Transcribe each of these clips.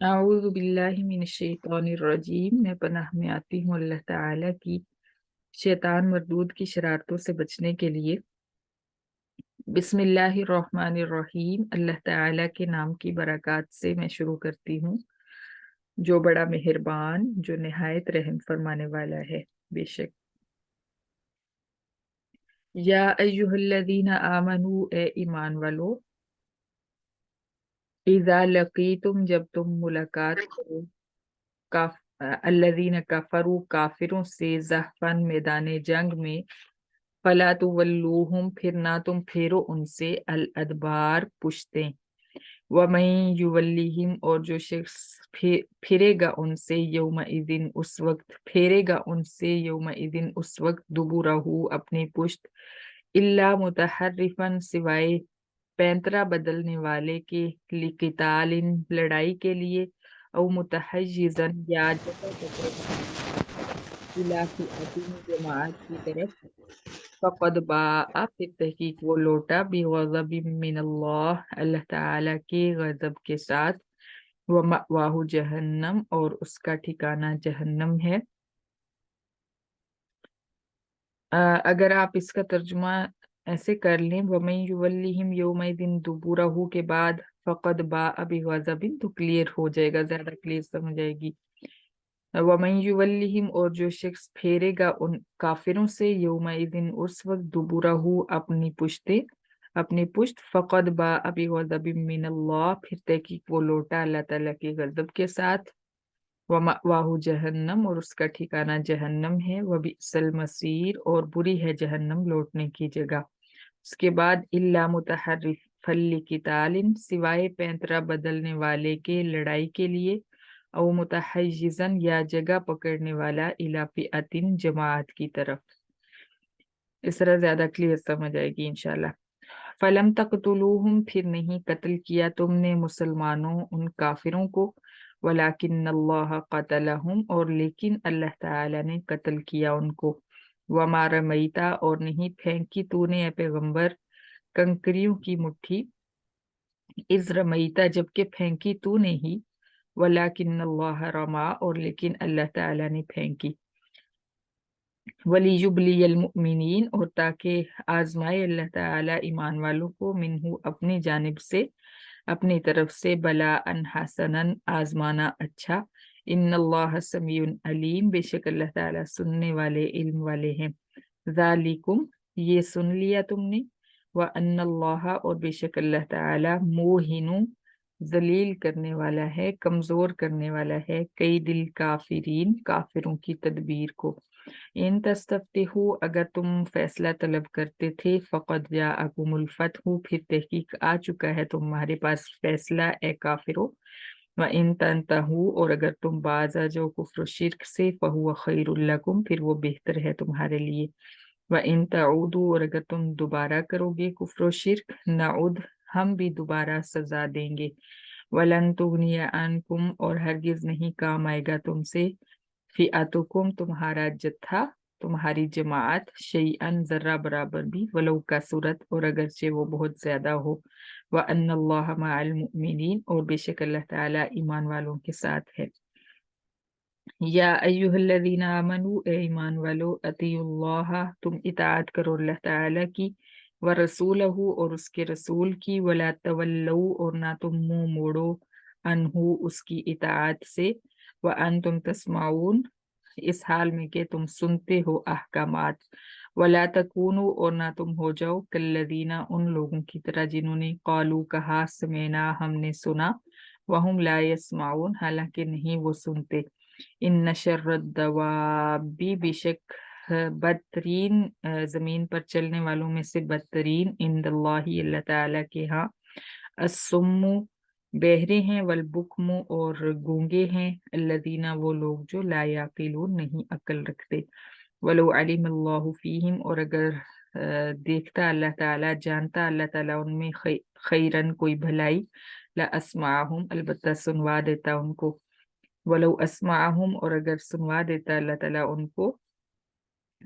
अऊज़ु बिल्लाहि मिनश्शैतानिर्रजीम। मैं पनाह में आती हूँ अल्लाह ताला की शैतान मरदूद की शरारतों से बचने के लिए। बिस्मिल्लाहिर्रहमानिर्रहीम। अल्लाह ताला के नाम की बरकत से मैं शुरू करती हूँ, जो बड़ा मेहरबान, जो निहायत रहम फरमाने वाला है। बेशक। या अय्युहल्लज़ीना आमनू, ए ईमान वालो, इज़ा लकीतुम, जब तुम मुलाकात करो, काफ अल्लज़ीना कफरू, काफिरों से, ज़हफ़न, मैदान जंग में, फला तुवल्लूहुम, फिर ना तुम फेरो उनसे, अल अदबार, पुश्तें, वमन युवल्लिहिम, और जो शख्स फिरेगा उनसे, यौमइदिन, उस वक्त, फेरेगा उनसे यौमइदिन, उस वक्त, दुबुरहू, अपनी पुश्त, इल्ला मुतहर्रिफन, सिवाय पैंतरा बदलने वाले के, लिकितालिन, लड़ाई के लिए, औ मुतहय्यिज़न, या जगह पकड़ने वाले, इला फिअतिन, जमात की तरफ, फ़क़द बाअ, फिर तहकीक वो लौटा, बिग़ज़बिन मिनल्लाह, अल्लाह ताला के गज़ब के साथ, व मअवाहु जहन्नम, और उसका ठिकाना जहन्नम है। अगर आप इसका तर्जुमा ऐसे कर लें, वमन युवल्लिहिम यौमइदिन दुबुरहू के बाद फ़क़द बाअ बिग़ज़बिन, तो क्लियर हो जाएगा, ज्यादा क्लियर समझ आएगी। वमन युवल्लिहिम, और जो शख्स फेरेगा उन काफिरों से, यौमइदिन, उस वक्त, दुबुरहू, अपनी पुश्त, फ़क़द बाअ बिग़ज़बिन मिनल्लाह, फिर तहकीक वो लौटा अल्लाह ताला के गजब के साथ, व मअवाहु जहन्नम, और उसका ठिकाना जहन्नम है, व बिअसल मसीर, और बुरी है जहन्नम लौटने की जगह। उसके बाद, इल्ला मुतहर्रिफन लिकितालिन, सिवाय पैंतरा बदलने वाले के, लड़ाई के लिए, औ मुतहय्यिज़न, या जगह पकड़ने वाला, इला फिअतिन, जमात की तरफ। इस तरह ज्यादा क्लियर समझ आएगी इंशाल्लाह। फलम तक़तुलूहुम, फिर नहीं कत्ल किया तुमने मुसलमानों उन काफिरों को, वलाकिन अल्लाह क़तलहुम, और लेकिन अल्लाह ताला ने कत्ल किया उनको। वमा रमईता, और नहीं फेंकी तूने ए पैगंबर कंकरियों की मुट्ठी, इज़ रमईता, जबकि फेंकी तूने ही, वलाकिन अल्लाह रमा, और लेकिन अल्लाह ताला ने फेंकी। वलीयुब्लियल मुमिनीन, और ताकि आजमाए अल्लाह ताला ईमान वालों को, मिनहू, अपनी जानिब से, अपनी तरफ से, बला अन हसनन, आजमाना अच्छा। इन्नल्लाह समीउन अलीम, बेशक अल्लाह ताला सुनने वाले, इल्म वाले हैं। ज़ालिकुम, ये सुन लिया तुमने, व अन्नल्लाह, और बेशक अल्लाह ताला, मोहिनु, जलील करने वाला है, कमजोर करने वाला है, कई दिल काफिरीन, काफिरों की तदबीर को। इन तस्तफ्तिहु, अगर तुम फैसला तलब करते थे, फ़क़द जाअकुमुल फ़त्हु, फिर तहकीक आ चुका है तुम्हारे पास फैसला, ए काफिरो। व इन तंतहु, और अगर तुम बाज आ जाओ कुफ्र शिर्क से, फ़हुव खैरुल लकुम, फिर वो बेहतर है तुम्हारे लिए। व इन तऊदू, और अगर तुम दोबारा करोगे कुफ्र शिर्क, नऊद, हम भी दोबारा सजा देंगे। वलन तुगनिया अनकुम, और हरगिज नहीं काम आएगा तुमसे, फिअतुकुम, तुम्हारा जत्था, तुम्हारी जमात, शैअन, जर्रा बराबर भी, वलौ का सूरत, और अगरचे वो बहुत ज्यादा हो। व अन्नल्लाह मअल मुमिनीन, और बेशक अल्लाह ताला ईमान वालों के साथ है। या अय्युहल्लज़ीना आमनू, ए ईमान वालो, अतीउल्लाह, तुम इताअत करो अल्लाह ताला की, व रसूलहू, और उसके रसूल की, वला तवल्लू, और ना तुम मुंह मोड़ो, अनहु, उसकी इताअत से, व अंतुम तस्माऊन, इस हाल में कि तुम सुनते हो अहकामात, वला तकूनु, और ना तुम हो जाओ, कल्लदीना, उन लोगों की तरह जिन्होंने कालू, कहा, समेना, हमने सुना, वहुम ला यस्माऊन, हालांकि नहीं वो सुनते। इन शर्रद्दवाबी, बेशक बदतरीन, जमीन पर चलने वालों में से बदतरीन, इंदल्लाही, अल्लाह ताला के यहाँ, अस्सुम्मु, बहरे हैं, वल बुकमु, और गूंगे हैं, अल्लदीना, वो लोग जो ला याकिलून, नहीं अक्ल रखते। वलो अलिमल्लाहु फीहिम, और अगर देखता अल्लाह ताला, जानता अल्लाह ताला उनमें खैरन, कोई भलाई, ला अस्माहुम, अलबत्ता सुनवा देता उनको। वलो अस्माहुम, और अगर सुनवा देता अल्लाह ताला उनको,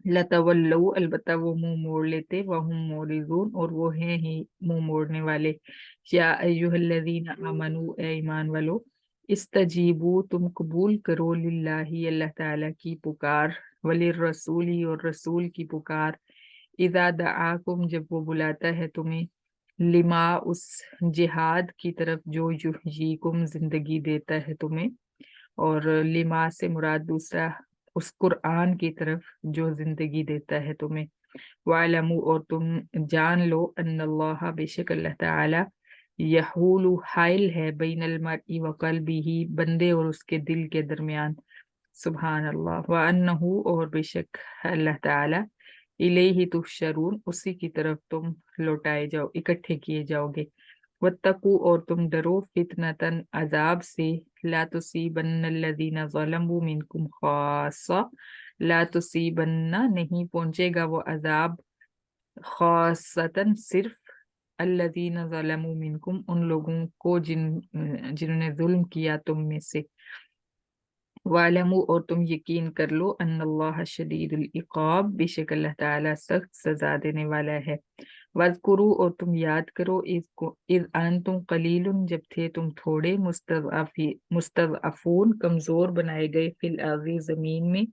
लतवल्लु, अलबत्ता वो मुंह मोड़ लेते, वहुम मोरिजून, और वो हैं ही मुंह मोड़ने वाले। या अय्युहल्लज़ीना आमनू, ए ईमान वालो, استجیبو تم قبول کرو للہ اللہ تعالیٰ کی پکار، وللرسولی اور رسول کی پکار، اذا دعاکم جب وہ بلاتا ہے تمہیں، لما اس جہاد کی طرف جو یحییکم زندگی دیتا ہے تمہیں، اور لما سے مراد دوسرا اس قرآن کی طرف جو زندگی دیتا ہے تمہیں، وَاعْلَمُوا اور تم جان لو ان اللہ بے شک اللہ تعالی یحول حائل ہے بین المرء وقلبہ بندے اور اس کے دل کے درمیان، سبحان اللہ، وَأَنَّهُ اور بے شک اللہ تعالی الیہ تحشرون اسی کی طرف تم لوٹائے جاؤ، اکٹھے کیے جاؤ گے، واتقوا اور تم ڈرو فتنتن عذاب سے، لا تصیبن الذین ظلموا منکم خاصہ، لا تصیبن نہیں پہنچے گا وہ عذاب، خاصتاً صرف الذین ظلموا منکم ان لوگوں کو جنہوں نے ظلم کیا تم میں سے، وَاعْلَمُوا اور تم یقین کر لو ان اللہ شدید العقاب بے شک اللہ تعالیٰ سخت سزا دینے والا ہے، وَاذْكُرُوا اور تم یاد کرو اذ انتم قلیل جب تھے تم تھوڑے، مستضعفون کمزور بنائے گئے، فی الارض زمین میں،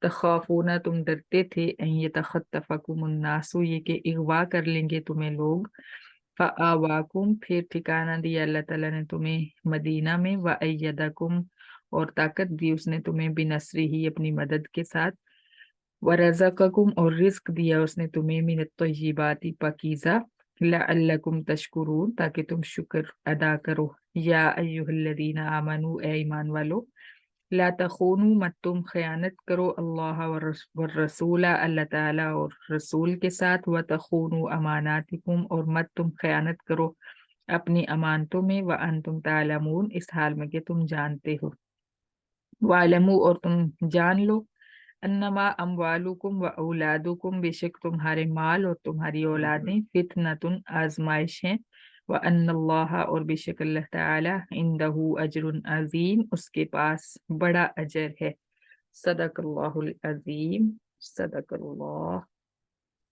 تخافون تم ڈرتے تھے، ان یتخطفکم الناس یہ کہ اغوا کر لیں گے تمہیں لوگ، فآواکم پھر ٹھکانہ دیا اللہ تعالیٰ نے تمہیں مدینہ میں، وأیدکم اور طاقت دی اس نے تمہیں بنصری ہی اپنی مدد کے ساتھ، ورزقکم اور رزق دیا اس نے تمہیں من الطیبات پاکیزہ، لعلکم تشکرون تاکہ تم شکر ادا کرو، یا ایہا الذین آمنوا اے ایمان والو، لا تخونوا مت تم خیانت کرو اللہ والرسول اللہ تعالیٰ اور رسول کے ساتھ، وتخونوا اماناتکم اور مت تم خیانت کرو اپنی امانتوں میں، وانتم تعلمون اس حال میں کہ تم جانتے ہو، وَاعْلَمُوا اور تم جان لو انما اموالکم و اولادکم بے شک تمہارے مال اور تمہاری اولادیں فتنتن آزمائش ہیں، وان اللہ اور بے شک اللہ تعالی عندہ اجر عظیم اس کے پاس بڑا اجر ہے، صدق اللہ العظیم، صدق اللہ